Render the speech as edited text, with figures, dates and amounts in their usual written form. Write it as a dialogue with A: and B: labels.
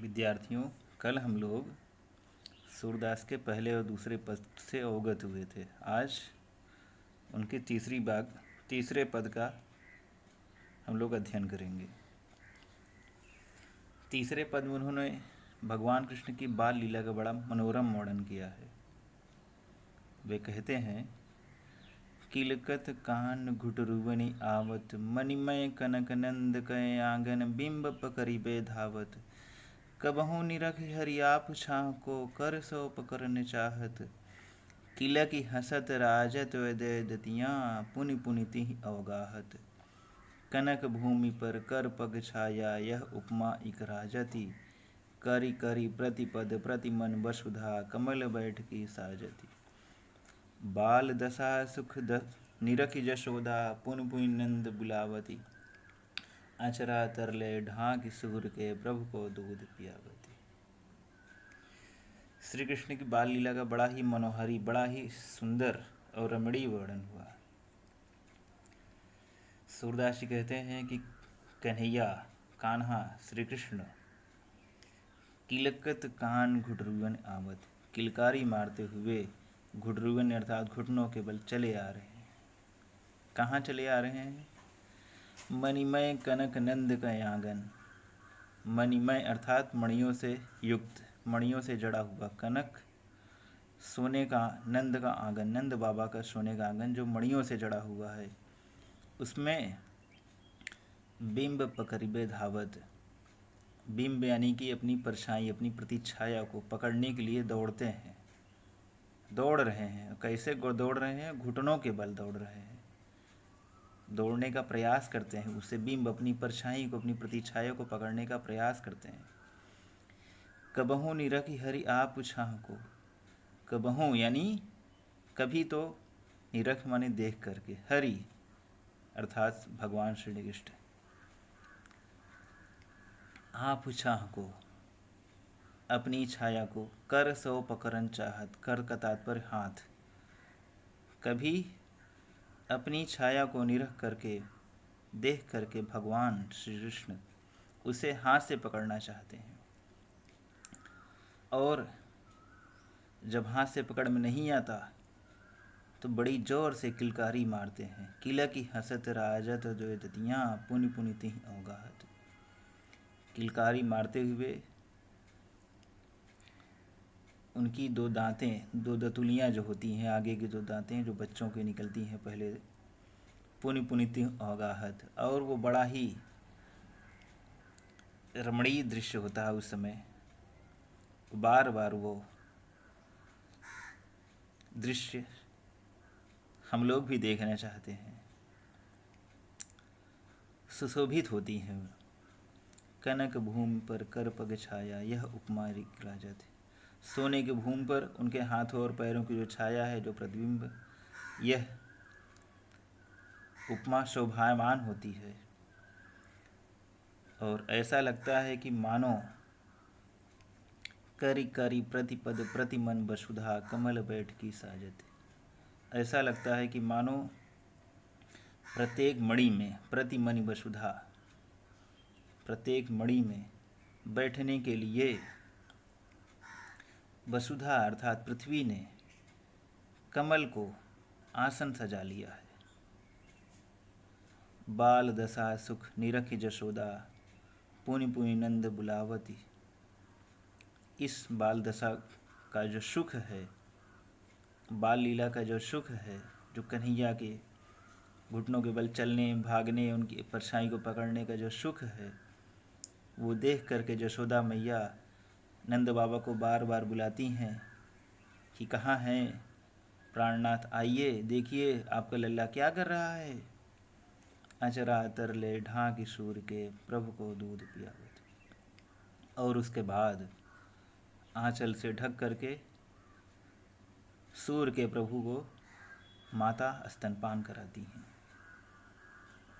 A: विद्यार्थियों, कल हम लोग सूरदास के पहले और दूसरे पद से अवगत हुए थे। आज उनके तीसरे पद का हम लोग अध्ययन करेंगे। तीसरे पद में उन्होंने भगवान कृष्ण की बाल लीला का बड़ा मनोरम वर्णन किया है। वे कहते हैं, किलकत कान घुटरुवनि आवत, मणिमय कनक नंद कय आंगन, बिंब पकरिबे धावत, कबहू निरख हरियाप छाह को, कर सो पकड़न चाहत, किलकी हसत राजत वदय दतियाँ, पुनि पुनि तिहि अवगाहत, कनक भूमि पर कर पग छाया, यह उपमा इक राजति, करि करि प्रतिपद प्रतिमन वसुधा, कमल बैठ की साजति, बाल दशा सुख निरखि जशोदा, पुनि पुनि नंद बुलावती, अचरा तरले ढाक सूर के, प्रभु को दूध पियावती। श्री कृष्ण की बाल लीला का बड़ा ही मनोहारी, बड़ा ही सुंदर और रमणीय वर्णन हुआ। सूरदास जी कहते हैं कि कन्हैया, कान्हा, श्री कृष्ण किलकत कान घुटरुवन आवत, किलकारी मारते हुए घुटरुवन अर्थात घुटनों के बल चले आ रहे हैं। कहाँ चले आ रहे हैं? मणिमय कनक नंद का आंगन। मणिमय अर्थात मणियों से युक्त, मणियों से जड़ा हुआ कनक, सोने का नंद का आंगन, नंद बाबा का सोने का आंगन जो मणियों से जड़ा हुआ है, उसमें बिंब पकड़िबे धावत। बिंब यानी कि अपनी परछाई, अपनी प्रतिछाया को पकड़ने के लिए दौड़ते हैं, दौड़ रहे हैं। कैसे दौड़ रहे हैं? घुटनों के बल दौड़ रहे हैं, दौड़ने का प्रयास करते हैं। उससे बिंब अपनी परछाई को, अपनी प्रतिछाया को पकड़ने का प्रयास करते हैं। कबहू निरखि हरि आप छाह को, कबहू यानी कभी तो, निरख माने देख करके, हरि अर्थात भगवान श्री कृष्ण, आप छाह को अपनी छाया को, कर सो पकड़न चाहत, कर का तात्पर्य हाथ, कभी अपनी छाया को निरख करके, देख करके भगवान श्री कृष्ण उसे हाथ से पकड़ना चाहते हैं। और जब हाथ से पकड़ में नहीं आता तो बड़ी जोर से किलकारी मारते हैं। किला की हसत राजत द्वैततियाँ, पुनि पुनि तिहि अवगाहत। किलकारी मारते हुए उनकी दो दांतें, दो दतुलियाँ जो होती हैं, आगे की दो दांतें जो बच्चों की निकलती हैं पहले, पुनि पुनि तिहि अवगाहत। और वो बड़ा ही रमणीय दृश्य होता है। उस समय बार बार वो दृश्य हम लोग भी देखना चाहते हैं। सुशोभित होती हैं। कनक भूमि पर कर पग छाया, यह उपमा इक राजति। सोने की भूमि पर उनके हाथों और पैरों की जो छाया है, जो प्रतिबिंब, यह उपमा शोभायमान होती है। और ऐसा लगता है कि मानो करि करि प्रतिपद प्रतिमन वसुधा, कमल बैठ की साजति। ऐसा लगता है कि मानो प्रत्येक मणि में, प्रतिमनि वसुधा, प्रत्येक मणि में बैठने के लिए वसुधा अर्थात पृथ्वी ने कमल को आसन सजा लिया है। बाल दशा सुख निरखि जशोदा, पुनि पुनि नंद बुलावती। इस बाल दशा का जो सुख है, बाल लीला का जो सुख है, जो कन्हैया के घुटनों के बल चलने, भागने, उनकी परछाई को पकड़ने का जो सुख है, वो देख करके जशोदा मैया नंद बाबा को बार बार बुलाती हैं कि कहाँ हैं प्राणनाथ, आइए, देखिए आपका लल्ला क्या कर रहा है। अचरा तरले ढाक सूर के, प्रभु को दूध पियावत। और उसके बाद आंचल से ढक करके सूर के प्रभु को माता स्तनपान कराती हैं।